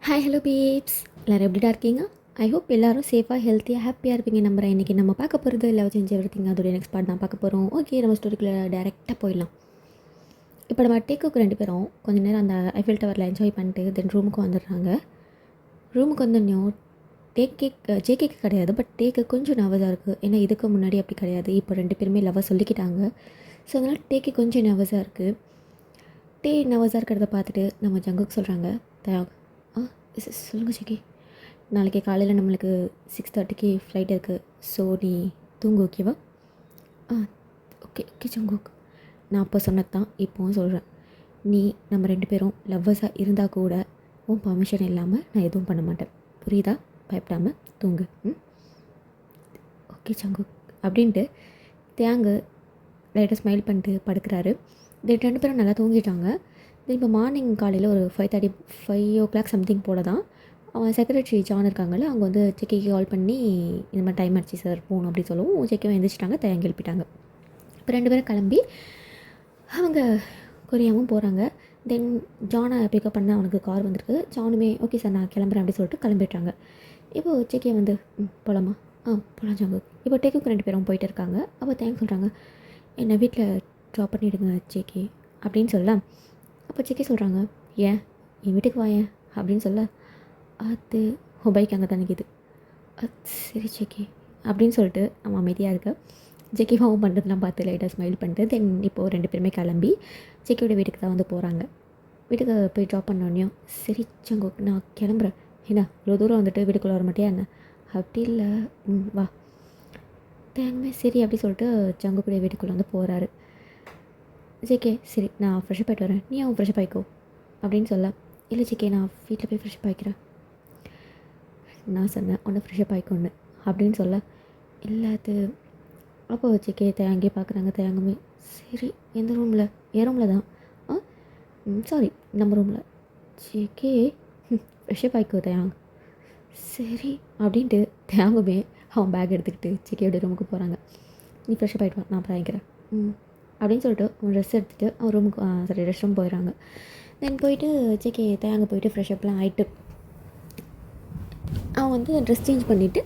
Hi hello peeps, எல்லோரும் எப்படிடா இருக்கீங்க? ஐ ஹோப் எல்லோரும் சேஃபாக ஹெல்த்தியாக ஹாப்பியாக இருப்பீங்க நம்புகிறேன். இன்றைக்கி நம்ம பார்க்க போகிறது லவ் சேஞ்ச் எவ்ரிதிங் அதோடைய நெக்ஸ்ட் பார்ட் தான் பார்க்க போகிறோம். ஓகே, நம்ம ஸ்டோரிக்குள்ளே டேரெக்டாக போயிடலாம். இப்போ நம்ம டேக்குக்கு 2 பேரும் கொஞ்சம் நேரம் அந்த ஐஃபில் டவரில் என்ஜாய் பண்ணிட்டு தென் ரூமுக்கு வந்துடுறாங்க. ரூமுக்கு வந்தோடனையும் ஜேகேக்கு கிடையாது, பட் டேக்கு கொஞ்சம் நர்வஸாக இருக்குது. ஏன்னா இதுக்கு முன்னாடி அப்படி கிடையாது. இப்போ 2 பேருமே லவ்வாக சொல்லிக்கிட்டாங்க. ஸோ அதனால் டேக்கு கொஞ்சம் நர்வஸாக இருக்குது. நர்வஸாக இருக்கிறத பார்த்துட்டு நம்ம ஜங்குக்கு சொல்கிறாங்க, தயாக் சொல்லுங்கள் ஜேகே, நாளைக்கு காலையில் நம்மளுக்கு 6:30க்கு ஃப்ளைட் இருக்குது. ஸோ நீ தூங்கு, ஓகேவா? ஆ ஓகே ஓகே ஜங்குக், நான் அப்போ சொன்னது தான் இப்போவும் சொல்கிறேன். நீ நம்ம 2 பேரும் லவ்வர்ஸாக இருந்தால் கூட உன் பர்மிஷன் இல்லாமல் நான் எதுவும் பண்ண மாட்டேன், புரியுதா? பயப்படாமல் தூங்கு. ஓகே ஜங்குக் அப்படின்ட்டு தேங்கு லைட்டாக ஸ்மைல் பண்ணிட்டு படுக்கிறாரு. 2 பேரும் நல்லா தூங்கிட்டாங்க. இப்போ மார்னிங் காலையில் ஒரு 5:30 சம்திங் போல தான் அவன் செக்ரட்டரி ஜான் இருக்காங்கல்ல, அவங்க வந்து செக்கிக்கு கால் பண்ணி இந்த மாதிரி டைம் ஆச்சு சார் போகணும் அப்படின்னு சொல்லவும் செக்கியும் எழுந்திரிச்சிட்டாங்க, தயங்கி எழுப்பிட்டாங்க. இப்போ 2 பேரும் கிளம்பி அவங்க கொரியாவும் போகிறாங்க. தென் ஜானை பிக்கப் பண்ண அவனுக்கு கார் வந்திருக்கு. ஜானுமே ஓகே சார் நான் கிளம்புறேன் அப்படின்னு சொல்லிட்டு கிளம்பிட்டாங்க. இப்போது செக்கியை வந்து போகலாமா? போகலாம் ஜாங்கு. இப்போ டேக்குக்கு 2 பேரும் போயிட்டு இருக்காங்க. அப்போ தேங்க்ஸ் சொல்கிறாங்க, என்னை வீட்டில் ட்ராப் பண்ணிவிடுங்க ஜேகே அப்படின்னு சொல்லலாம். அப்போ செக்கி சொல்கிறாங்க, ஏன் என் வீட்டுக்கு வாயேன் அப்படின்னு சொல்ல, அது உன் பைக் அங்கே தான் நிற்கிது. சரி செக்கி அப்படின்னு சொல்லிட்டு அவன் அமைதியாக இருக்க. ஜெக்கி ஹோம் பண்ணுறதுலாம் பார்த்து லைட்டாக ஸ்மைல் பண்ணிட்டு தென் இப்போது 2 பேருமே கிளம்பி ஜெக்கியோட வீட்டுக்கு தான் வந்து போகிறாங்க. வீட்டுக்கு போய் ட்ராப் பண்ணோடனையும் சரி சங்கோ நான் கிளம்புறேன், ஏன்னா இவ்வளோ தூரம் வந்துட்டு வீட்டுக்குள்ளே வர மாட்டியா என்ன? அப்படி இல்லை, வா. தேங்கமே சரி அப்படி சொல்லிட்டு ஜங்குக்குடைய வீட்டுக்குள்ளே வந்து போகிறாரு. ஜேகே சரி நான் ஃப்ரெஷ்ஷப் ஆகிட்டு வரேன், நீ அவன் ஃப்ரெஷ்ஷப் ஆகிக்கோ அப்படின்னு சொல்ல, இல்லை ஜேகே நான் வீட்டில் போய் ஃப்ரெஷ்ஷப் ஆகிக்கிறேன். நான் சொன்னேன் ஒன்று ஃப்ரெஷ்ஷப் ஆகிக்கொண்டு அப்படின்னு சொல்ல, இல்லை அது அப்போ ஜேகே தேங்கி பார்க்குறாங்க. தேங்கமே சரி எந்த ரூமில்? என் ரூமில் தான். சாரி நம்ம ரூமில். ஜேகே ஃப்ரெஷ்ஷப் ஆகிக்கோ தேங்க. சரி அப்படின்ட்டு தேங்குமே அவன் பேக் எடுத்துக்கிட்டு ஜேகேயோட ரூமுக்கு போகிறாங்க. நீ ஃப்ரெஷ்ஷப் ஆகிட்டு வா, நான் அப்புறம் வாங்கிக்கிறேன் அப்படின்னு சொல்லிட்டு அவன் ட்ரெஸ் எடுத்துகிட்டு அவன் ரூமுக்கு ரெஸ்ட் ரூம் போயிடுறாங்க. தென் போயிட்டு ஜேகே தேங்க போயிட்டு ஃப்ரெஷ்ஷப்லாம் ஆகிட்டு அவன் வந்து ட்ரெஸ் சேஞ்ச் பண்ணிவிட்டு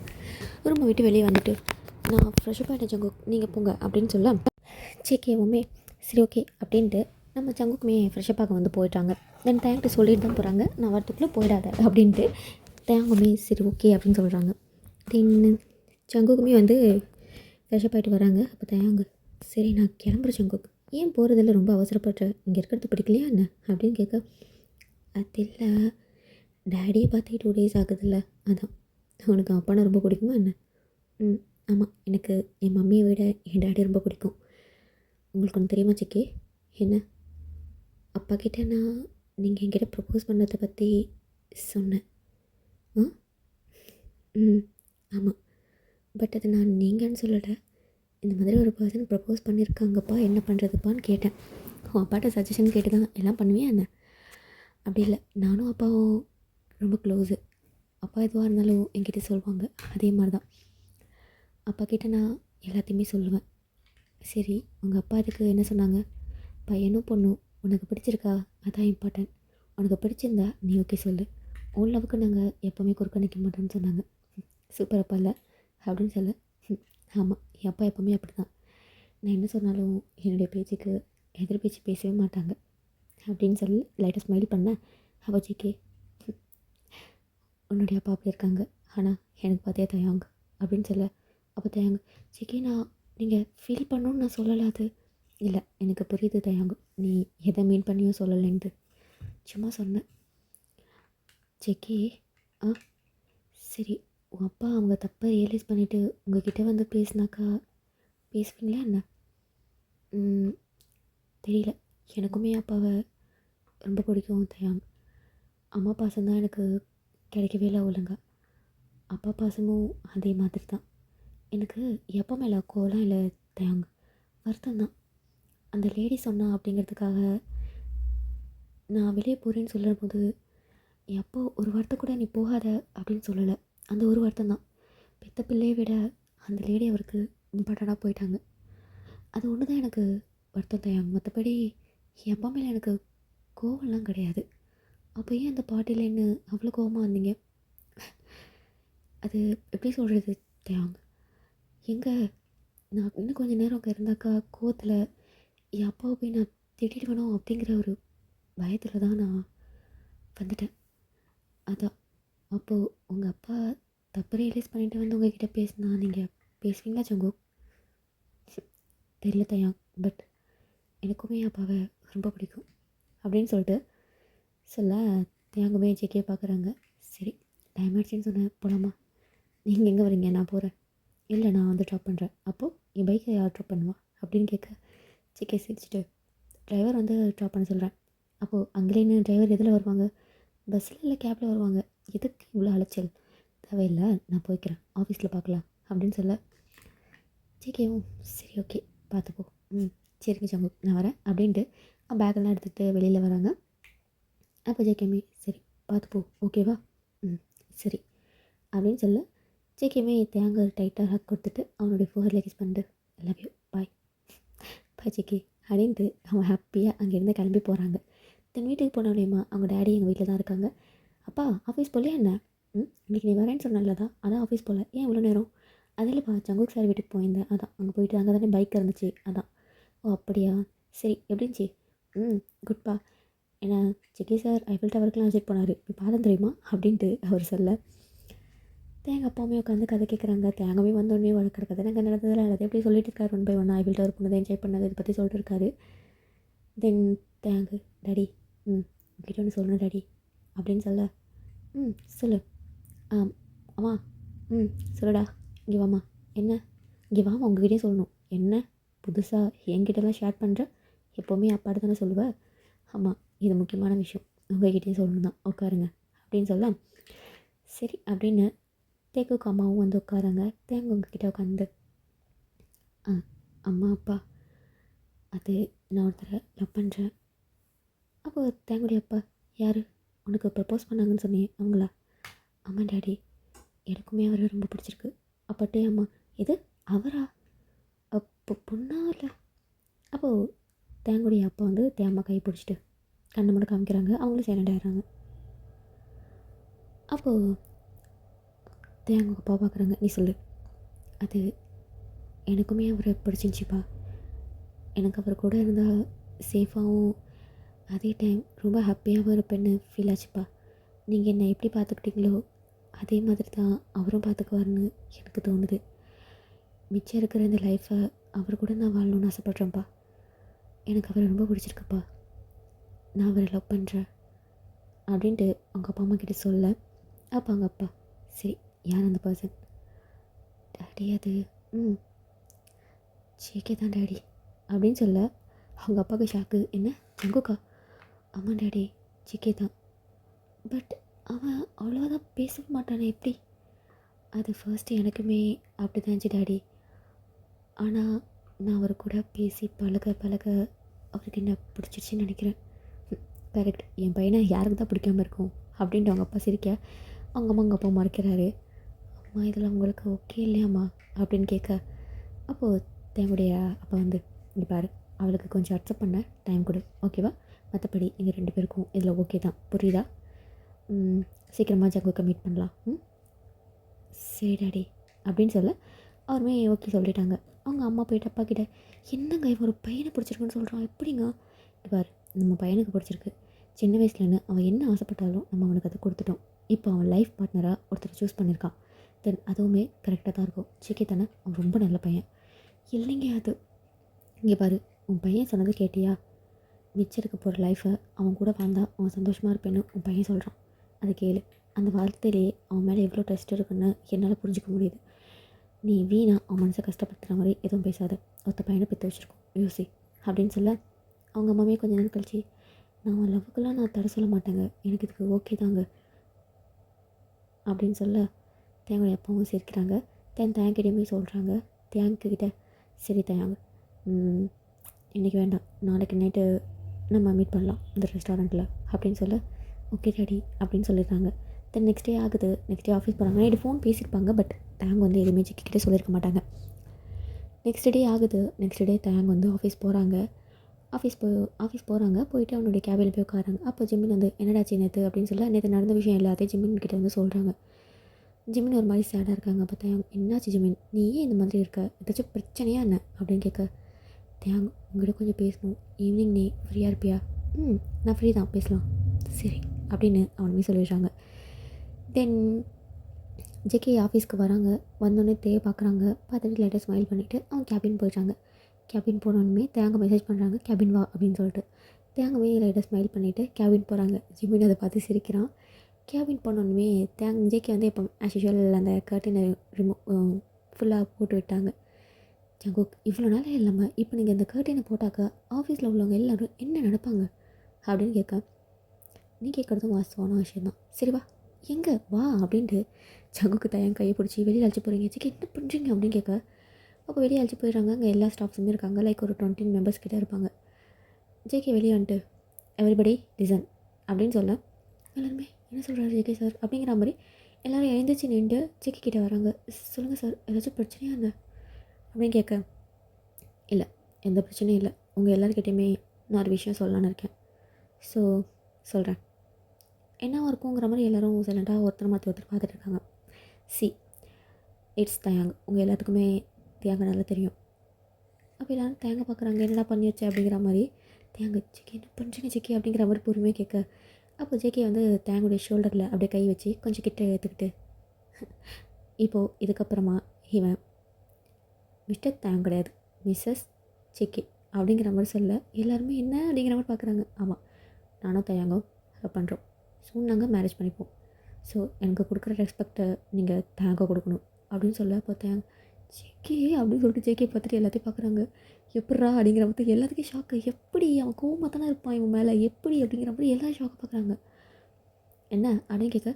ரூமை விட்டு வெளியே வந்துட்டு, நான் ஃப்ரெஷ்ஷப் ஆகிட்டேன் ஜங்கு நீங்கள் போங்க அப்படின்னு சொல்ல, ஜேகேவுமே சரி ஓகே அப்படின்ட்டு நம்ம ஜங்குக்குமே ஃப்ரெஷ்ஷப்பாக வந்து போயிட்டாங்க. தென் தேங்கிட்ட சொல்லிட்டு தான் போகிறாங்க, நான் வரத்துக்குள்ளே போயிடாத அப்படின்ட்டு. தேங்குமே சரி ஓகே அப்படின்னு சொல்கிறாங்க. தென் ஜங்குக்குமே வந்து ஃப்ரெஷ்ஷப் ஆகிட்டு வராங்க. அப்போ தேங்கு சரி நான் கிளம்புறேன் ஜங்குக், ஏன் போகிறதில்ல, ரொம்ப அவசரப்படுற, இங்கே இருக்கிறது பிடிக்கலையா என்ன அப்படின்னு கேட்க, அது இல்லை டேடியை பார்த்து 2 days ஆகுதுல்ல, அதான். உனக்கு அப்பானா ரொம்ப பிடிக்குமா என்ன? ஆமாம், எனக்கு என் மம்மியை விட என் டேடி ரொம்ப பிடிக்கும். உங்களுக்கு ஒன்று தெரியுமா சிக்கி? என்ன? அப்பா கிட்டே நான் நீங்கள் என்கிட்ட ப்ரப்போஸ் பண்ணதை பற்றி சொன்னேன். ஆமாம், பட் அது நான் நீங்கன்னு சொல்லலை. இந்த மாதிரி ஒரு பர்சன் ப்ரப்போஸ் பண்ணியிருக்காங்கப்பா, என்ன பண்ணுறதுப்பான்னு கேட்டேன். உன் அப்பாட்ட சஜஷன் கேட்டு தான் எல்லாம் பண்ணுவியா என்ன? அப்படி இல்லை, நானும் அப்பாவும் ரொம்ப க்ளோஸு. அப்பா எதுவாக இருந்தாலும் என்கிட்ட சொல்லுவாங்க, அதே மாதிரி தான் அப்பா கிட்டே நான் எல்லாத்தையுமே சொல்லுவேன். சரி உங்கள் அப்பா அதுக்கு என்ன சொன்னாங்க? பையனும் பொண்ணும் உனக்கு பிடிச்சிருக்கா, அதான் இம்பார்ட்டன்ட். உனக்கு பிடிச்சிருந்தா நீ ஓகே சொல்லு, உன் லவ்வுக்கு நாங்கள் எப்போவுமே குறுக்க நிற்க மாட்டோம்னு சொன்னாங்க. சூப்பர் அப்பா இல்லை அப்படின்னு சொல்ல, ஆமாம் என் அப்பா எப்போவுமே அப்படி தான். நான் என்ன சொன்னாலும் என்னுடைய பேச்சுக்கு எதிர் பேச்சு பேசவே மாட்டாங்க அப்படின்னு சொல்லி லைட்டாக ஸ்மைல் பண்ணேன். அப்போ ஜிகே உன்னுடைய அப்பா அப்படி இருக்காங்க, ஆனால் எனக்கு பார்த்தே தயாங்க அப்படின்னு சொல்ல, அப்போ தயாங்க ஜிகே நான் நீங்கள் ஃபீல் பண்ணணுன்னு நான் சொல்லலை. அது இல்லை எனக்கு புரியுது தயாங்க, நீ எதை மீன் பண்ணியும் சொல்லலைன்ட்டு சும்மா சொன்னேன். ஜெக்கி சரி உன் அப்பா அவங்க தப்பை ரியலைஸ் பண்ணிவிட்டு உங்ககிட்ட வந்து பேசினாக்கா பேசுவீங்களா என்ன? தெரியல, எனக்குமே அப்பாவை ரொம்ப பிடிக்கும் தயாங்க. அம்மா பாசம்தான் எனக்கு கிடைக்கவே இல்லை ஒழுங்கா. அப்பா பாசமும் அதே மாதிரி தான். எனக்கு எப்போ மேலே கோவலாம் இல்லை தயாங்க, வருத்தம் தான். அந்த லேடி சொன்னா அப்படிங்கிறதுக்காக நான் வெளியே போகிறேன்னு சொல்லும்போது என் அப்பா ஒரு வார்த்தை கூட நீ போகாத அப்படின்னு சொல்லலை. அந்த ஒரு வார்த்தை தான். பெத்த பிள்ளையை விட அந்த லேடி அவருக்கு இம்பார்ட்டண்ட்டாக போயிட்டாங்க. அது ஒன்று தான் எனக்கு வருத்தம் தயாங்க. மற்றபடி என் அப்பா மேலே எனக்கு கோவம்லாம் கிடையாது. அப்போ ஏன் அந்த பாட்டிலேன்னு அவ்வளோ கோவமாக இருந்தீங்க? அது எப்படி சொல்கிறது தேவாங்க? எங்கே நான் இன்னும் கொஞ்சம் நேரம் அங்கே இருந்தாக்கா கோவத்தில் என் அப்பாவை போய் நான் திட்டிடுவேனோ அப்படிங்கிற ஒரு பயத்தில் தான் நான் வந்துட்டேன். அதான் அப்போது உங்கள் அப்பா தப்பு ரியலைஸ் பண்ணிட்டு வந்து உங்ககிட்ட பேசினா நீங்கள் பேசுவீங்களா சங்கு? தெரியல தயாங், பட் எனக்குமே என் அப்பாவை ரொம்ப பிடிக்கும் அப்படின்னு சொல்லிட்டு சொல்ல தேங்குமே ஜேகே பார்க்குறாங்க. சரி டைம் ஆயிடுச்சின்னு சொன்னேன், போகலாமா? நீங்கள் எங்கே வரீங்க? நான் போகிறேன். இல்லை நான் வந்து ட்ராப் பண்ணுறேன். அப்போது என் பைக்கை யார் ட்ராப் பண்ணுவா அப்படின்னு கேட்க ஜேகே சிரிச்சிட்டு டிரைவர் வந்து ட்ராப் பண்ண சொல்கிறேன். அப்போது அங்கேன்னு டிரைவர் எதில் வருவாங்க? பஸ்ஸில் இல்லை கேபில் வருவாங்க. எதுக்கு இவ்வளோ அலைச்சல்? தேவையில்லை, நான் போய்க்கிறேன், ஆஃபீஸில் பார்க்கலாம் அப்படின்னு சொல்ல ஜேகேவும் சரி ஓகே பார்த்துப்போ, சரிங்க ஜம்பு நான் வரேன் அப்படின்ட்டு பேக்கெல்லாம் எடுத்துகிட்டு வெளியில் வராங்க. அப்போ ஜேகேமே சரி பார்த்துப்போ ஓகேவா, சரி அப்படின்னு சொல்ல ஜேகேமே தேங்காய் டைட்டாக ஹக் கொடுத்துட்டு அவனுடைய ஃபோரில் கிஸ் பண்ணிட்டு love you bye bye JK அப்படின்ட்டு அவன் ஹாப்பியாக அங்கேருந்து கிளம்பி போகிறாங்க. தென் வீட்டுக்கு போனோடனேம்மா அவங்க டேடி எங்கள் வீட்டில் தான் இருக்காங்க. அப்பா ஆஃபீஸ் போகலையா என்ன? இன்றைக்கி நீ வரேன்னு சொன்னல தான், அதான் ஆஃபீஸ் போகல, ஏன் இவ்வளோ நேரம்? அதில்ப்பா சங்குக் சார் வீட்டுக்கு போயிருந்தேன், அதான் அங்கே போயிட்டு அங்கே தானே பைக் இருந்துச்சு அதான். ஓ அப்படியா, சரி எப்படி இருந்துச்சு? குட்பா. ஏன்னா ஜெகி சார் ஐஃபில் டவருக்குலாம் விசிட் போனார், இப்போ பாதம் தெரியுமா அப்படின்ட்டு அவர் சொல்ல தேங்க அப்பாவுமே உட்காந்து கதை கேட்குறாங்க. தேங்கவே வந்தோடனே வழக்கிற கதை எனக்கு நடந்ததில் அதை எப்படி சொல்லிட்டு இருக்காரு, 1 by 1 ஐஃபில் டவர் போனதை என்ஜாய் பண்ணது இதை பற்றி சொல்லிட்டு இருக்காரு. தென் தேங்கு டாடி உங்ககிட்ட ஒன்று சொல்லணும் டாடி அப்படின்னு சொல்ல சொல்லு. அம்மா சொல்லுடா, இங்கே வாம்மா. என்ன? இங்கே வாம்மா, உங்ககிட்டே சொல்லணும். என்ன புதுசாக என்கிட்டலாம் ஷேர் பண்ணுற? எப்போவுமே அப்பாட்ட தானே சொல்லுவேன். ஆமாம், இது முக்கியமான விஷயம், உங்ககிட்டே சொல்லணும் தான், உட்காருங்க அப்படின்னு சொல்ல சரி அப்படின்னு தேக்குக்கு அம்மாவும் வந்து உட்காராங்க. தேங்க உங்ககிட்ட உட்காந்து அம்மா அப்பா அது நான் ஒருத்தரை லவ் பண்ணுறேன். அப்போ தேங்குடைய அப்பா யார்? உனக்கு ப்ரப்போஸ் பண்ணாங்கன்னு சொன்னேன் அவங்களா? ஆமாம் டாடி, எனக்குமே அவரை ரொம்ப பிடிச்சிருக்கு. அப்பட்டே அம்மா இது அவரா? அப்போ பொண்ணா இல்லை? அப்போது தேங்குடைய அப்பா வந்து தேம்மா கை பிடிச்சிட்டு கண்ணை மட்டும் காமிக்கிறாங்க. அவங்களும் சைலண்ட் ஆகிறாங்க. அப்போது தேங்க அப்பா பார்க்குறாங்க. நீ சொல்லு. அது எனக்குமே அவரை பிடிச்சிருந்துச்சிப்பா. எனக்கு அவர் கூட இருந்தால் சேஃபாகவும் அதே டைம் ரொம்ப ஹாப்பியாகவும் இருப்பேன்னு ஃபீல் ஆச்சுப்பா. நீங்கள் என்னை எப்படி பார்த்துக்கிட்டீங்களோ அதே மாதிரி தான் அவரும் பார்த்துக்குவாருன்னு எனக்கு தோணுது. மிச்சம் இருக்கிற இந்த லைஃப்பை அவர் கூட நான் வாழணும்னு ஆசைப்பட்றேன்ப்பா. எனக்கு அவரை ரொம்ப பிடிச்சிருக்குப்பா, நான் அவரை லவ் பண்ணுறேன் அப்படின்ட்டு அவங்க அப்பா அம்மா கிட்டே சொல்ல அப்போ அவங்க அப்பா சரி யார் அந்த பர்சன்? டாடி அது ஜேகே தான் டாடி அப்படின்னு சொல்ல அவங்க அப்பாவுக்கு ஷாக்கு. என்ன ஜங்குக்கா? ஆமாம் டாடி, ஜேகே தான். பட் அவன் அவ்வளோதான் பேசவே மாட்டானே எப்படி? அது ஃபர்ஸ்ட்டு எனக்குமே அப்படி தான் இருந்துச்சு டாடி. ஆனால் நான் அவர் கூட பேசி பழக பழக அவருக்கு என்ன பிடிச்சிருச்சின்னு நினைக்கிறேன். கரெக்ட், என் பையனை யாருக்கு தான் பிடிக்காமல் இருக்கும் அப்படின்ட்டு அவங்க அப்பா சிரிக்க அவங்க அம்மா அப்பா மறைக்கிறாரு. அம்மா இதில் உங்களுக்கு ஓகே இல்லையாம்மா அப்படின்னு கேட்க அப்போது தேவையுடைய அப்பா வந்து இங்கே பாரு, அவளுக்கு கொஞ்சம் அக்செப்ட் பண்ண டைம் கொடு ஓகேவா? மற்றபடி எங்கள் 2 பேருக்கும் இதில் ஓகே தான், புரியுதா? சீக்கிரமாக ஜங்குக்கு மீட் பண்ணலாம். சரி டாடி அப்படின்னு சொல்ல அவருமே ஓகே சொல்லிட்டாங்க. அவங்க அம்மா போயிட்டு அப்பா கிட்ட என்னங்க இவன் ஒரு பையனை பிடிச்சிருக்குன்னு சொல்கிறான், எப்படிங்க? பார், நம்ம பையனுக்கு பிடிச்சிருக்கு, சின்ன வயசுலேருந்து அவன் என்ன ஆசைப்பட்டாலும் நம்ம அவனுக்கு அதை கொடுத்துட்டோம். இப்போ அவன் லைஃப் பார்ட்னராக ஒருத்தர் சூஸ் பண்ணியிருக்கான். தென் அதுவுமே கரெக்டாக தான் இருக்கும். ஜேகே தானே, அவன் ரொம்ப நல்ல பையன். இல்லைங்க அது இங்கே பாரு, உன் பையன் சொன்னது கேட்டியா? மிச்சம் இருக்க போகிற லைஃப்பை அவன் கூட வாழ்ந்தா அவன் சந்தோஷமாக இருப்பேன்னு உன் பையன் சொல்கிறான். அதை கேளு. அந்த வார்த்தையிலேயே அவன் மேலே எவ்வளோ டெஸ்ட் இருக்குன்னு என்னால் புரிஞ்சிக்க முடியுது. நீ வீணா அவன் மனசை கஷ்டப்படுத்துகிற மாதிரி எதுவும் பேசாத. ஒருத்த பையனை பெற்று வச்சுருக்கோம், யோசி அப்படின்னு சொல்ல அவங்க அம்மாவே கொஞ்சம் நேரம் கழிச்சு நான் லவ்வுக்கெல்லாம் நான் தடை சொல்ல மாட்டேங்க, எனக்கு இதுக்கு ஓகே தாங்க அப்படின்னு சொல்ல தேங்காய் அப்பாவும் சிரிக்கிறாங்க. தேங்கிட்டையுமே சொல்கிறாங்க தேங்க்கிட்ட சரி தேங்க இன்றைக்கி வேண்டாம், நாளைக்கு நைட்டு நம்ம மீட் பண்ணலாம் இந்த ரெஸ்டாரண்ட்டில் அப்படின்னு சொல்ல ஓகே டாடி அப்படின்னு சொல்லிடுறாங்க. தென் நெக்ஸ்ட் டே ஆகுது. நெக்ஸ்ட் டே ஆஃபீஸ் போகிறாங்க. நைட்டு ஃபோன் பேசியிருப்பாங்க, பட் தேங் வந்து எதுவுமே ஜிக்கிட்டே சொல்லியிருக்க மாட்டாங்க. நெக்ஸ்ட் டே ஆகுது. நெக்ஸ்ட் டே தேங் வந்து ஆஃபீஸ் போகிறாங்க. ஆஃபீஸ் போகிறாங்க. போயிட்டு அவனுடைய கேபினில் போய் உட்காராங்க. அப்போ ஜிம்மின் வந்து என்னடாச்சு நேற்று அப்படின்னு சொல்ல நேற்று நடந்த விஷயம் எல்லாத்தையும் ஜிம்மின் கிட்ட வந்து சொல்கிறாங்க. ஜிம்மின் ஒரு மாதிரி சேடாக இருக்காங்க. அப்போ தேங் என்னாச்சு ஜிம்மின், நீ ஏன் இந்த மாதிரி இருக்க, ஏதாச்சும் பிரச்சனையா என்ன அப்படின்னு கேட்க, தேங் உங்கள்கிட்ட கொஞ்சம் பேசணும், ஈவினிங் நீ ஃப்ரீயாக இருப்பியா? நான் ஃப்ரீ தான், பேசலாம். சரி அப்படின்னு அவனுமே சொல்லிடுறாங்க. தென் ஜேகே ஆஃபீஸ்க்கு வராங்க. வந்தோடனே பார்க்குறாங்க. பார்த்துட்டு லைட்டாக ஸ்மைல் பண்ணிவிட்டு அவங்க கேபின் போயிடுறாங்க. கேபின் போனோடனே தேங்க மெசேஜ் பண்ணுறாங்க, கேபின் வா அப்படின்னு சொல்லிட்டு. தேங்கவே லைட்டாக ஸ்மைல் பண்ணிவிட்டு கேபின் போகிறாங்க. ஜிம்மின் அதை பார்த்து சிரிக்கிறான். கேபின் போனோடனே ஜேகே வந்து இப்போ ஆஸ் யூஷுவல் அந்த கர்ட்டினை ஃபுல்லாக போட்டு விட்டாங்க. ஜங்குக் இவ்வளோ நாள் இல்லாமல் இப்போ நீங்கள் இந்த கர்ட்டினை போட்டாக்கா ஆஃபீஸில் உள்ளவங்க எல்லோரும் என்ன நினைப்பாங்க அப்படின்னு கேட்க, நீ கேட்குறதும் வாஸ்தவான விஷயம் தான், சரி வா எங்கே வா அப்படின்ட்டு ஜங்குக்கு தயங்க கையை பிடிச்சி வெளியே அழைச்சி போகிறீங்க. ஜேகே என்ன பண்ணுறீங்க அப்படின்னு கேட்க, அப்போ வெளியே அழைச்சி போயிடுறாங்க. அங்கே எல்லா ஸ்டாஃப்ஸுமே இருக்காங்க. லைக் ஒரு 20 மெம்பர்ஸ் கிட்டே இருப்பாங்க. ஜேகே வெளியே வந்துட்டு எவரிபடி லிசன் அப்படின்னு சொல்ல, எல்லாருமே என்ன சொல்கிறாரு ஜேகே சார் அப்படிங்கிற மாதிரி எல்லோரும் எழுந்திரிச்சு நின்று ஜேகே கிட்டே வராங்க. சொல்லுங்கள் சார், ஏதாச்சும் பிரச்சனையாக என்ன அப்படின்னு கேட்க, இல்லை எந்த பிரச்சனையும் இல்லை, உங்கள் எல்லாருக்கிட்டையுமே நான் ஒரு விஷயம் சொல்லலான்னு இருக்கேன், ஸோ சொல்கிறேன். என்னவா இருக்குங்கிற மாதிரி எல்லோரும் சைலண்ட்டாக ஒருத்தர் மாற்றி ஒருத்தர் பார்த்துட்டு இருக்காங்க. இட்ஸ் தயாங், உங்கள் எல்லாத்துக்குமே தேங்க நல்லா தெரியும். அப்போ எல்லோரும் தேங்க பார்க்குறாங்க, என்னடா பண்ணி வச்சேன் அப்படிங்கிற மாதிரி. தேங்க ஜேகே என்ன பண்ணுறீங்க ஜேகே அப்படிங்கிற மாதிரி பொறுமையாக கேட்க, அப்போ ஜேகே வந்து தேங்குடைய ஷோல்டரில் அப்படியே கை வச்சு கொஞ்சம் கிட்ட எடுத்துக்கிட்டு, இப்போது இதுக்கப்புறமா இவன் மிஸ்டர் தேங் கிடையாது, மிஸ்ஸஸ் ஜேகே அப்படிங்கிற மாதிரி சொல்ல எல்லாருமே என்ன அப்படிங்கிற மாதிரி பார்க்குறாங்க. ஆமாம், நானும் தயாங்கும் லவ் பண்ணுறோம், ஸோ நாங்கள் மேரேஜ் பண்ணிப்போம், ஸோ எனக்கு கொடுக்குற ரெஸ்பெக்டை நீங்கள் தேங்க கொடுக்கணும் அப்படின்னு சொல்ல, அப்போ தேங் ஜேகே அப்படின்னு சொல்லிட்டு ஜேகே பார்த்துட்டு எல்லாத்தையும் பார்க்குறாங்க. எப்பட்றா அப்படிங்கிற மாதிரி எல்லாத்துக்கும் ஷாக்கு. எப்படி அவன் கோவமாக தானே இருப்பான் இவன் மேலே, எப்படி அப்படிங்கிற மாதிரி எல்லோரும் ஷாக்காக பார்க்குறாங்க. என்ன அப்படின்னு கேட்க,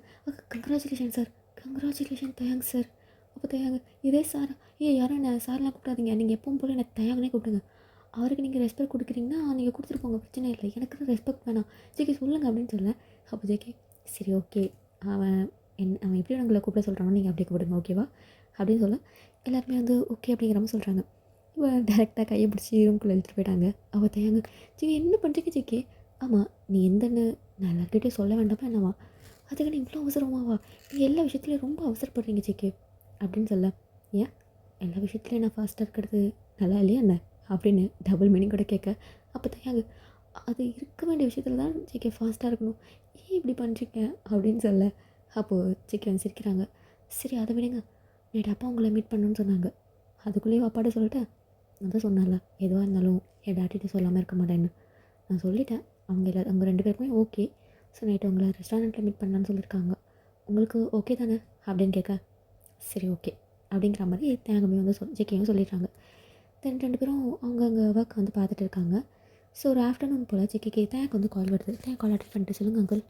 கங்க்ராச்சுலேஷன் சார், கங்க்ராச்சுலேஷன் தயாங் சார். அப்போ தயாங்க இதே சார், யாரும் என்ன சார்லாம் கூப்பிடாதீங்க, நீங்கள் எப்பவும் போல் எனக்கு தயாங்கனே கூப்பிடுங்க. அவருக்கு நீங்கள் ரெஸ்பெக்ட் கொடுக்குறீங்கன்னா நீங்கள் கொடுத்துருப்போங்க, பிரச்சனை இல்லை, எனக்கு ரெஸ்பெக்ட் வேணாம், ஜேகே சொல்லுங்கள் அப்படின்னு சொல்ல, அப்போ ஜேகே சரி ஓகே, அவன் எப்படி உங்களை கூப்பிட சொல்கிறானோ நீங்கள் அப்படி கூப்பிடுங்க ஓகேவா அப்படின்னு சொல்ல, எல்லாருமே வந்து ஓகே அப்படிங்கிற மாதிரி சொல்கிறாங்க. இப்போ டேரெக்டாக கையை பிடிச்சி ரூம்குள்ளே எடுத்துகிட்டு போயிட்டாங்க. அவள் தயாங்க ஜேகே என்ன பண்ணுறீங்க ஜேகே, ஆமாம் நீ எந்தன்னு நான் எல்லாருக்கிட்டையும் சொல்ல வேண்டாமா என்னவா, அதுக்கு நீ இவ்வளோ அவசரமாவா, நீங்கள் எல்லா விஷயத்துலையும் ரொம்ப அவசரப்படுறீங்க ஜேகே அப்படின்னு சொல்ல, ஏன் எல்லா விஷயத்துலையும் நான் ஃபாஸ்ட்டாக இருக்கிறது நல்லா இல்லையா என்ன அப்படின்னு டபுள் மீனிங் கூட கேட்க, அப்போ தயாங்க அது இருக்க வேண்டிய விஷயத்தில் தான் ஜேகே ஃபாஸ்ட்டாக இருக்கணும், ஏன் இப்படி பண்ணுறீங்க அப்படின்னு சொல்ல, அப்போது ஜேகே வந்து சிரிக்கிறாங்க. சரி அதை விடுங்க, நேற்று அப்பா உங்களை மீட் பண்ணணுன்னு சொன்னாங்க, அதுக்குள்ளேயும் அப்பாட்ட சொல்லிட்டேன், நான் தான் சொன்னேன்ல எதுவாக இருந்தாலும் என் டாட்டிகிட்ட சொல்லாமல் இருக்க மாட்டேன்னு, நான் சொல்லிட்டேன், அவங்க 2 பேருக்குமே ஓகே, ஸோ நைட்டு உங்களை ரெஸ்டாரண்ட்டில் மீட் பண்ணலான்னு சொல்லியிருக்காங்க, உங்களுக்கு ஓகே தானே அப்படின்னு கேட்க, சரி ஓகே அப்படிங்கிற மாதிரி தேங்கமே வந்து ஜேகேயும் சொல்லிடுறாங்க. தென் 2 பேரும் அவங்கவுங்க ஒர்க் வந்து பார்த்துட்டு இருக்காங்க. ஸோ ஒரு ஆஃப்டர்நூன் போல் ஜேகேக்கு தேங்க் வந்து கால் வருது. தேங்க் கால் அட்டன் பண்ணிட்டு, சொல்லுங்கள் அங்கிள்,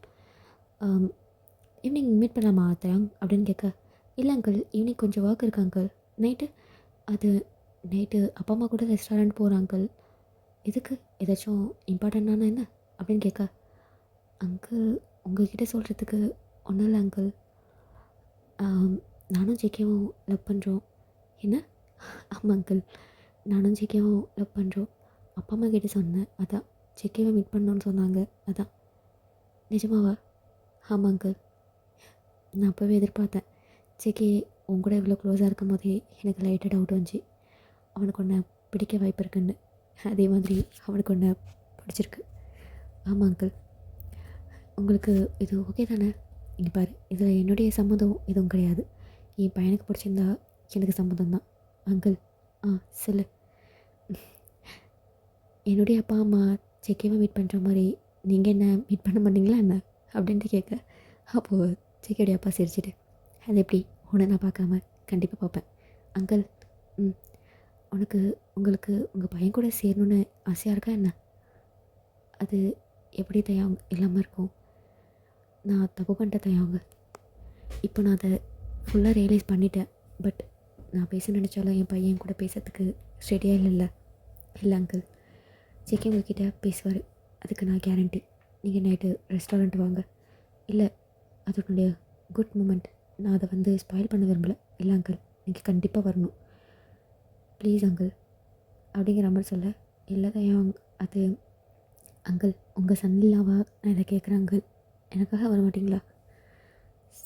ஈவினிங் மீட் பண்ணலாமா தேங் அப்படின்னு கேட்க, இல்லை அங்கிள் ஈவினிங் கொஞ்சம் ஒர்க் இருக்குது அங்கிள், நைட்டு அப்பா அம்மா கூட ரெஸ்டாரண்ட் போகிறேன் அங்கிள், எதுக்கு ஏதாச்சும் இம்பார்ட்டண்ட்டான என்ன அப்படின்னு கேட்க, அங்கிள் உங்கள்கிட்ட சொல்கிறதுக்கு ஒன்றும் இல்லை அங்கிள், நானும் ஜேகேவும் லவ் பண்ணுறோம். என்ன? ஆமாம் அங்கிள், நானும் ஜேகேவும் லவ் பண்ணுறோம், அப்பா அம்மா கிட்டே சொன்னேன், அதான் ஜேகேவை மீட் பண்ணோன்னு சொன்னாங்க, அதான். நிஜமாவா? ஆமாம் அங்கிள், நான் அப்போவே எதிர்பார்த்தேன், ஜேகே உன் கூட இவ்வளோ க்ளோஸாக இருக்கும் போதே எனக்கு லைட்டாக டவுட் வந்துச்சு, அவனுக்கு ஒன்று பிடிக்க வாய்ப்பு இருக்குன்னு, அதே மாதிரி அவனுக்கு ஒன்று பிடிச்சிருக்கு. ஆமாம் அங்கிள், உங்களுக்கு இது ஓகே தானே? இங்கே பாரு, இதில் என்னுடைய சம்மதம் எதுவும் கிடையாது, என் பையனுக்கு பிடிச்சிருந்தா எனக்கு சம்மதம் தான். அங்கிள் சொல்லு, என்னுடைய அப்பா அம்மா ஜேகேவை மீட் பண்ணுற மாதிரி நீங்கள் என்ன மீட் பண்ண மாட்டீங்களா என்ன அப்படின்ட்டு கேட்க, அப்போது ஜேகேடைய அப்பா சிரிச்சிட்டு, அது எப்படி உன்னை நான் பார்க்காம கண்டிப்பாக பார்ப்பேன் அங்கிள். உங்களுக்கு உங்கள் பையன் கூட சேரணுன்னு ஆசையாக இருக்கா என்ன? அது எப்படி தயாங்க இல்லாமல் இருக்கும்? நான் தப்பு பண்ணிட்டேன் தயாங்க, இப்போ நான் அதை ஃபுல்லாக ரியலைஸ் பண்ணிட்டேன், பட் நான் பேச நினச்சாலும் என் பையன் கூட பேசுறதுக்கு ரெடியாக இல்லைல்ல. இல்லை அங்கிள், ஜேகே உங்ககிட்ட பேசுவார், அதுக்கு நான் கேரண்டி. நீங்கள் நைட்டு ரெஸ்டாரண்ட் வாங்க. இல்லை, அதனுடைய குட் மூமெண்ட், நான் அதை வந்து ஸ்பாயில் பண்ண விரும்பலை. இல்லை அங்கிள், நீங்கள் கண்டிப்பாக வரணும் ப்ளீஸ் அங்கிள் அப்படிங்கிற மாதிரி சொல்ல, இல்லை தயாங் அது அங்கிள் உங்கள் சன்னிலாவா நான் இதை கேட்குறேன் அங்கிள், எனக்காக வர மாட்டிங்களா?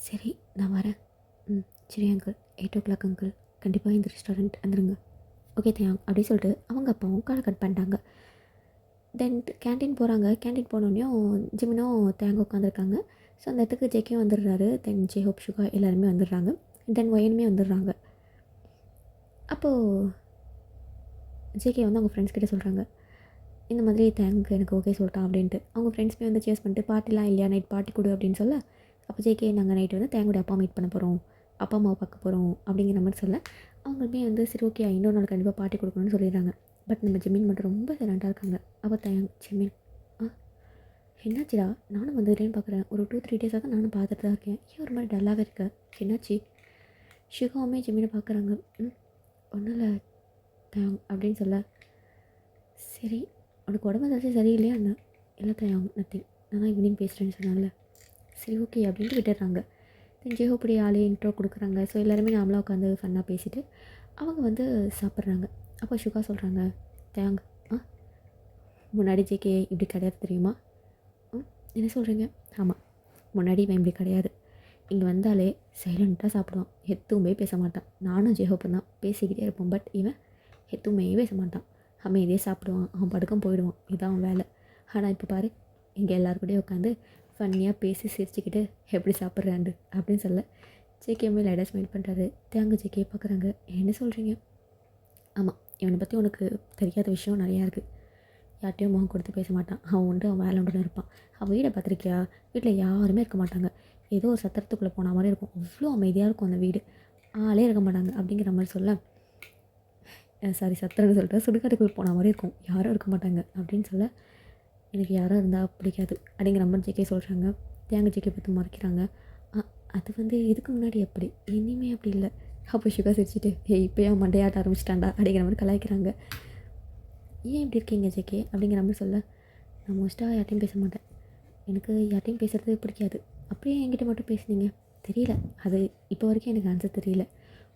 சரி நான் வரேன். சரி அங்கிள், 8 o'clock அங்கிள், கண்டிப்பாக இந்த ரெஸ்டாரண்ட் வந்துடுங்க. ஓகே தேங்க் அப்படி சொல்லிட்டு அவங்க அப்பாவும் காலை கட் பண்ணிட்டாங்க. தென் கேன்டீன் போகிறாங்க. கேன்டீன் போனோடனையும் ஜிமினும் தேங்க உட்காந்துருக்காங்க. ஸோ அந்த இடத்துக்கு ஜெக்கியும் வந்துடுறாரு. தென் ஜெஹோப் சுகா எல்லாருமே வந்துடுறாங்க. தென் ஒயனுமே வந்துடுறாங்க. அப்போது ஜேகே வந்து அவங்க ஃப்ரெண்ட்ஸ் கிட்ட சொல்கிறாங்க, இந்த மாதிரி தேங்க் எனக்கு ஓகே சொல்லிட்டான் அப்படின்ட்டு. அவங்க ஃப்ரெண்ட்ஸ்மே வந்து சேஸ் பண்ணிட்டு பார்ட்டிலாம் இல்லையா, நைட் பார்ட்டி கொடு அப்படின்னு சொல்ல, அப்போ ஜேகே நாங்கள் நைட்டு வந்து தேங்கோட அப்பா மீட் பண்ண போகிறோம், அப்பா அம்மாவை பார்க்க போகிறோம் அப்படிங்கிற மாதிரி சொல்ல, அவங்களுமே வந்து சரி ஓகே இன்னொரு நாள் கண்டிப்பாக பார்ட்டி கொடுக்கணும்னு சொல்லிடுறாங்க. பட் நம்ம ஜிமின் மட்டும் ரொம்ப சைலண்ட்டாக இருக்காங்க. அப்போ தேங்க் ஜிமின் என்னாச்சுடா, நானும் வந்துடுறேன்னு பார்க்குறேன், ஒரு 2-3 டேஸாக தான் நானும் பார்த்துட்டு தான் இருக்கேன், ஏன் ஒரு மாதிரி டல்லாகவே இருக்க, என்னாச்சு? ஷிகாவுமே ஜிமினை பார்க்குறாங்க. ஒன்றும் இல்லை தேங்க் அப்படின்னு சொல்ல, சரி உனக்கு உடம்பு ஏதாச்சும் சரியில்லையா என்ன? இல்லை தேங்க் நத்திங், நான் தான் ஈவினிங் பேசுகிறேன்னு சொன்னால. சரி ஓகே அப்படின்ட்டு விட்டுடுறாங்க. தென் ஜெஹோப்படி ஆளே இன்ட்ரோ கொடுக்குறாங்க. ஸோ எல்லாருமே நாமளாக உட்காந்து ஃபன்னாக பேசிவிட்டு அவங்க வந்து சாப்பிட்றாங்க. அப்போ சுகா சொல்கிறாங்க, தேங்க் முன்னாடி ஜேகே இப்படி கிடையாது தெரியுமா? என்ன சொல்கிறீங்க? ஆமாம், முன்னாடி இவன் இப்படி கிடையாது. இங்கே வந்தாலே சைலண்ட்டாக சாப்பிடுவான், எதுவுமே பேச மாட்டான். நானும் ஜெஹோப்பும் தான் பேசிக்கிட்டே இருப்போம். பட் இவன் எதுவுமே பேச மாட்டான், அமைதியே சாப்பிடுவான், அவன் படுக்கம் போயிடுவான், இதுதான் அவன் வேலை. ஆனால் இப்போ பாரு, இங்கே எல்லாருக்கூடயும் உட்காந்து ஃபன்னியாக பேசி சிரிச்சுக்கிட்டு எப்படி சாப்பிட்றாண்டு அப்படின்னு சொல்ல, ஜேகேமே லைட்டாக ஸ்மைல் பண்ணுறாரு. தேங்க ஜேகே பார்க்குறாங்க. என்ன சொல்கிறீங்க? ஆமாம், இவனை பற்றி உனக்கு தெரியாத விஷயம் நிறையா இருக்குது. யார்ட்டையும் முகம் கொடுத்து பேச மாட்டான், அவன் உண்டு அவன் வேலை உண்டுன்னு இருப்பான். அவன் வீடை பார்த்துருக்கியா? வீட்டில் யாருமே இருக்க மாட்டாங்க, ஏதோ ஒரு சத்திரத்துக்குள்ளே போன மாதிரி இருக்கும், அவ்வளோ அமைதியாக இருக்கும் அந்த வீடு, ஆளே இருக்க மாட்டாங்க அப்படிங்கிற மாதிரி சொல்ல, சாரி சத்திரம்னு சொல்லிட்டு சுடுகாட்டுக்குள்ளே போன மாதிரி இருக்கும், யாரும் இருக்க மாட்டாங்க அப்படின்னு சொல்ல, எனக்கு யாரும் இருந்தால் பிடிக்காது அப்படிங்கிற மாதிரி ஜேகே சொல்கிறாங்க. தேங்க ஜேகே பார்த்து மறைக்கிறாங்க. அது வந்து இதுக்கு முன்னாடி அப்படி, இனிமே அப்படி இல்லை. அப்போ சுகா சிரிச்சிட்டு இப்போயே மண்டையாட்ட ஆரம்பிச்சிட்டாண்டா அப்படிங்கிற மாதிரி கலாய்க்கிறாங்க. ஏன் இப்படி இருக்கீங்க ஜேகே அப்படிங்கிற மாதிரி சொல்ல, நான் மோஸ்ட்டாக யார்ட்டையும் பேச மாட்டேன், எனக்கு யார்ட்டையும் பேசுகிறது பிடிக்காது. அப்படியே என்கிட்ட மட்டும் பேசுனீங்க? தெரியல, அது இப்போ வரைக்கும் எனக்கு ஆன்சர் தெரியல.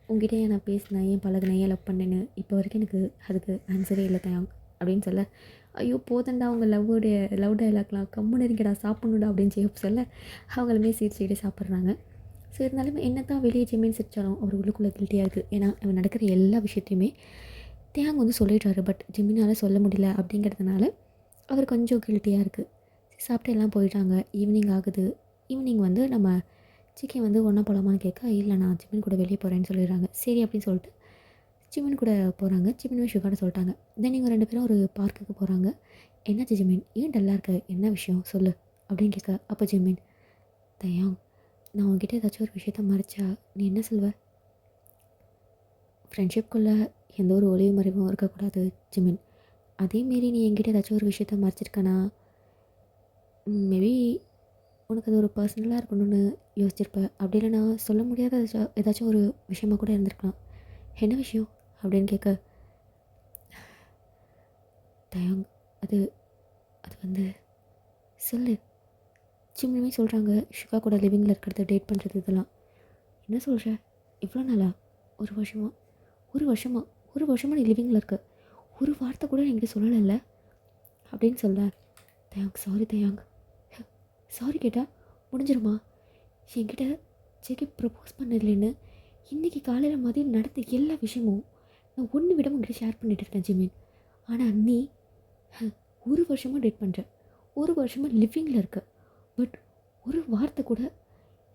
உங்ககிட்ட ஏன் நான் பேசினேன், ஏன் பழகினேன், ஏன் லவ் பண்ணேன்னு இப்போ வரைக்கும் எனக்கு அதுக்கு ஆன்சரே இல்லை தேங்க் அப்படின்னு சொல்ல, ஐயோ போதண்டா அவங்க லவ் டைலாக்லாம், கம்முன்னு இருக்கடா சாப்பிட்ணுடா அப்படின்னு ஜெயப் சொல்ல, அவங்களுமே சிரிச்சுக்கிட்டே சாப்பிட்றாங்க. ஸோ இருந்தாலும் என்ன தான் வெளியே ஜெமீன் சிரிச்சாலும் அவர் உள்ளுக்குள்ளே கில்ட்டியாக இருக்குது. ஏன்னா அவன் நடக்கிற எல்லா விஷயத்தையுமே தேங்க வந்து சொல்லிடுறாரு. பட் ஜெமீனால் சொல்ல முடியல அப்படிங்கிறதுனால அவர் கொஞ்சம் கில்ட்டியாக இருக்குது. சாப்பிட்டு எல்லாம் போயிட்டாங்க. ஈவினிங் ஆகுது. ஈவினிங் வந்து நம்ம சிக்கன் வந்து ஒன்றா போகலாமான்னு கேட்க, இல்லை நான் ஜிமின் கூட வெளியே போகிறேன்னு சொல்லிடுறாங்க. சரி அப்படின்னு சொல்லிட்டு ஜிமின் கூட போகிறாங்க. ஜிமினும் சுகான்னு சொல்லிட்டாங்க. தென் இவங்க 2 பேரும் ஒரு பார்க்குக்கு போகிறாங்க. என்னாச்சு ஜிமின், ஏன் டல்லாக இருக்க, என்ன விஷயம் சொல்லு அப்படின்னு கேட்க, அப்போ ஜிமின், தயாங் நான் உங்ககிட்ட ஏதாச்சும் ஒரு விஷயத்த மறைச்சா நீ என்ன சொல்வ? ஃப்ரெண்ட்ஷிப்குள்ளே எந்த ஒரு ஒளிவு மறைவும் இருக்கக்கூடாது ஜிமின். அதேமாரி நீ என்கிட்ட ஏதாச்சும் ஒரு விஷயத்த மறைச்சிருக்கனா, மேபி உனக்கு அது ஒரு பர்சனலாக இருக்கணும்னு யோசிச்சிருப்ப. அப்படி இல்லைனா சொல்ல முடியாத ஏதாச்சும் ஒரு விஷயமா கூட இருந்திருக்கலாம். என்ன விஷயம் அப்படின்னு கேட்க, தயாங் அது அது வந்து சொல்லு. சிம்னமே சொல்கிறாங்க, சுகா கூட லிவிங்கில் இருக்கிறது, டேட் பண்ணுறது, இதெல்லாம். என்ன சொல்கிற? இவ்வளோ நாளா? ஒரு வருஷமாக நீ லிவிங்கில் இருக்க, ஒரு வார்த்தை கூட என்கிட்ட சொல்லலைல்ல அப்படின்னு சொல்ல, தயாங் சாரி தயாங். சாரி கேட்டால் முடிஞ்சிருமா? என்கிட்ட ஜெகி ப்ரப்போஸ் பண்ணதில்லைன்னு இன்றைக்கி காலையில் மதியம் நடந்த எல்லா விஷயமும் நான் ஒன்று விட உங்ககிட்ட ஷேர் பண்ணிட்டு இருக்கேன் ஜிமின். ஆனால் நீ ஒரு வருஷமாக டேட் பண்ணுற, ஒரு வருஷமாக லிவிங்கில் இருக்க, பட் ஒரு வார்த்தை கூட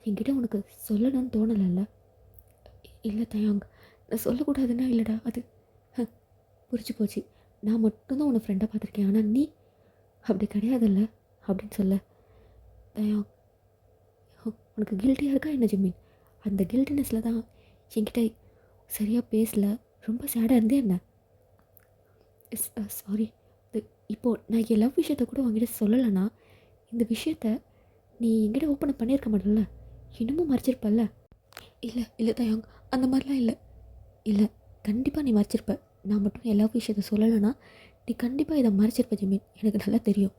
என்கிட்ட உனக்கு சொல்லணும்னு தோணலைல்ல? இல்லை தயாங், நான் சொல்லக்கூடாதுன்னா இல்லைடா, அது புரிஞ்சு போச்சு. நான் மட்டும்தான் உன்னை ஃப்ரெண்டாக பார்த்துருக்கேன், ஆனால் நீ அப்படி கிடையாதுல்ல அப்படின்னு சொல்ல, தயாங் உனக்கு கில்ட்டியாக இருக்கா என்ன ஜிமின்? அந்த கில்ட்டினஸில் தான் என்கிட்ட சரியாக பேசலை, ரொம்ப சேடாக இருந்தே என்ன? சாரி. இப்போது நான் என் லவ் விஷயத்த கூட உங்ககிட்ட சொல்லலைன்னா இந்த விஷயத்த நீ என்கிட்ட ஓப்பன் பண்ணியிருக்க மாட்டேன்ல, இன்னமும் மறைச்சிருப்பல்ல? இல்லை தயாங், அந்த மாதிரிலாம் இல்லை. இல்லை, கண்டிப்பாக நீ மறைச்சிருப்ப. நான் மட்டும் எல்லா விஷயத்த சொல்லலைன்னா நீ கண்டிப்பாக இதை மறைச்சிருப்ப ஜிமின், எனக்கு நல்லா தெரியும்.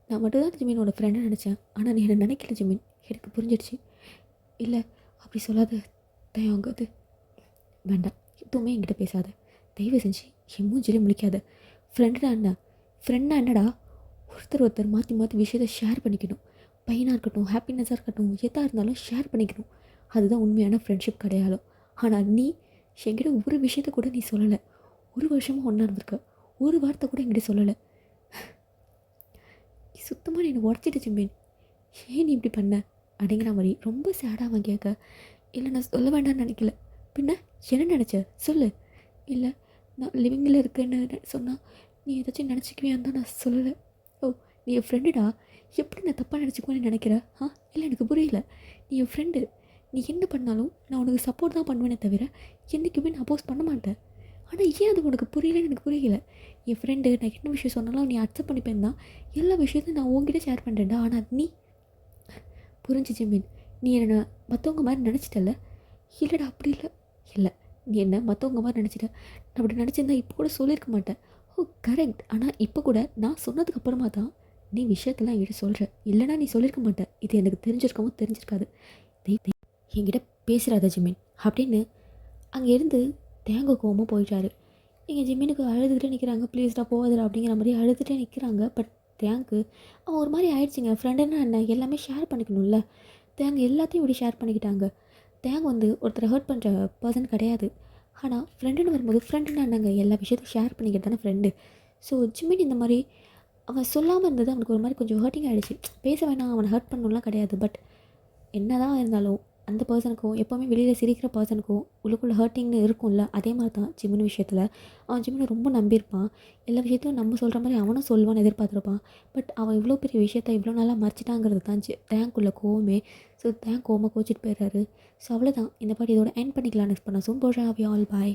நான் மட்டும்தான் ஜிமினோட ஃப்ரெண்டை நினச்சேன், ஆனால் நீ என்னை நினைக்கல ஜிமின், எனக்கு புரிஞ்சிடுச்சு. இல்லை அப்படி சொல்லாத தயாங், அது வேண்டாம், எதுவுமே என்கிட்ட பேசாத, தயவு செஞ்சு என் மூஞ்சிலே முழிக்காத. ஃப்ரெண்டுனா என்ன? ஃப்ரெண்ட்னா என்னடா? ஒருத்தர் மாற்றி மாற்றி விஷயத்த ஷேர் பண்ணிக்கணும். பெயினாக இருக்கட்டும், ஹாப்பினஸ்ஸாக இருக்கட்டும், எதா இருந்தாலும் ஷேர் பண்ணிக்கணும். அதுதான் உண்மையான ஃப்ரெண்ட்ஷிப் கிடையாலும். ஆனால் நீ என்கிட்ட ஒரு விஷயத்த கூட நீ சொல்லலை. ஒரு வருஷமாக ஒன்றா இருந்திருக்க. ஒரு வார்த்தை கூட என்கிட்ட சொல்லலை. நீ சுத்தமாக நீ என்னை உடச்சிடுச்சு மீன். ஏன் நீ இப்படி பண்ண அப்படிங்கிற மாதிரி ரொம்ப சேடாக அவன் கேட்க, இல்லை நான் சொல்ல வேண்டாம்னு நினைக்கல. பின்ன என்ன நினச்ச சொல்லு. இல்லை நான் லிவிங்கில் இருக்கேன்னு சொன்னால் நீ ஏதாச்சும் நினச்சிக்குவியான்னு தான் நான் சொல்லலை. ஓ, நீ என் ஃப்ரெண்டுடா. எப்படி நான் தப்பாக நினச்சிக்குவேன்னு நினைக்கிற? இல்லை எனக்கு புரியல. நீ என் ஃப்ரெண்டு. நீ என்ன பண்ணாலும் நான் உனக்கு சப்போர்ட் தான் பண்ணுவேனே தவிர என்றைக்குமே நான் அப்போஸ் பண்ண மாட்டேன். ஆனால் ஏன் அது உனக்கு புரியலன்னு எனக்கு புரியல. என் ஃப்ரெண்டு நான் என்ன விஷயம் சொன்னாலும் நீ அக்செப்ட் பண்ணிப்பேன் தான் எல்லா விஷயத்தையும் நான் உங்ககிட்ட ஷேர் பண்ணுறேன்டா. ஆனால் நீ புரிஞ்சிச்சு மீன். நீ என்ன மற்றவங்க மாதிரி நினச்சிட்டல? இல்லைடா அப்படி இல்லை. இல்லை, நீ என்ன மற்றவங்க மாதிரி நினச்சிட்ட. நான் அப்படி நினச்சிருந்தா இப்போ கூட சொல்லியிருக்க மாட்டேன். ஓ கரெக்ட். ஆனால் இப்போ கூட நான் சொன்னதுக்கப்புறமா தான் நீ விஷயத்தெல்லாம் என்கிட்ட சொல்கிற. இல்லைனா நீ சொல்லியிருக்க மாட்டேன். இது எனக்கு தெரிஞ்சிருக்கவும் தெரிஞ்சிருக்காது. என்கிட்ட பேசுகிறாத ஜிமின் அப்படின்னு அங்கே இருந்து தேங்க கோவமாக போயிட்டாரு. எங்கள் ஜிம்மினுக்கு அழுதுகிட்டே நிற்கிறாங்க. ப்ளீஸ்டா போகாதடா அப்படிங்கிற மாதிரி அழுதுகிட்டே நிற்கிறாங்க. பட் தேங்க்கு அவன் ஒரு மாதிரி ஆயிடுச்சுங்க. ஃப்ரெண்டுன்னா என்ன, எல்லாமே ஷேர் பண்ணிக்கணும்ல. தேங்க எல்லாத்தையும் இப்படி ஷேர் பண்ணிக்கிட்டாங்க. தேங்க வந்து ஒருத்தரை ஹர்ட் பண்ணுற பர்சன் கிடையாது. ஆனால் ஃப்ரெண்டுன்னு வரும்போது ஃப்ரெண்டுன்னா என்னங்க, எல்லா விஷயத்தையும் ஷேர் பண்ணிக்கிட்டு தானே ஃப்ரெண்டு. ஸோ ஜிம்மின் இந்த மாதிரி அவன் சொல்லாமல் இருந்தது அவனுக்கு ஒரு மாதிரி கொஞ்சம் ஹர்ட்டிங் ஆகிடுச்சு. பேச வேணாம், அவனை ஹர்ட் பண்ணணும்லாம் கிடையாது. பட் என்ன தான் இருந்தாலும் அந்த பர்சனுக்கும் எப்போவுமே வெளியில் சிரிக்கிற பர்சனுக்கும் உள்ளுக்குள்ளே ஹர்ட்டிங்னு இருக்கும்ல. அதே மாதிரி தான் ஜிமின் விஷயத்தில் அவன் ஜிமினை ரொம்ப நம்பியிருப்பான். எல்லா விஷயத்தையும் நம்ம சொல்கிற மாதிரி அவனும் சொல்லுவான்னு எதிர்பார்த்துருப்பான். பட் அவன் இவ்வளோ பெரிய விஷயத்த இவ்வளோ நாளாக மறைச்சிட்டாங்கிறது தான் தேங்க்குள்ள கோவமே. ஸோ தேங்க் கோவமாக கோச்சிட்டு போயிடுறாரு. ஸோ அவ்வளோதான். இந்த பாட்டு இதோட எண்ட் பண்ணிக்கலாம். நெக்ஸ்ட் பண்ண சூன் போஷா ஆல் பாய்.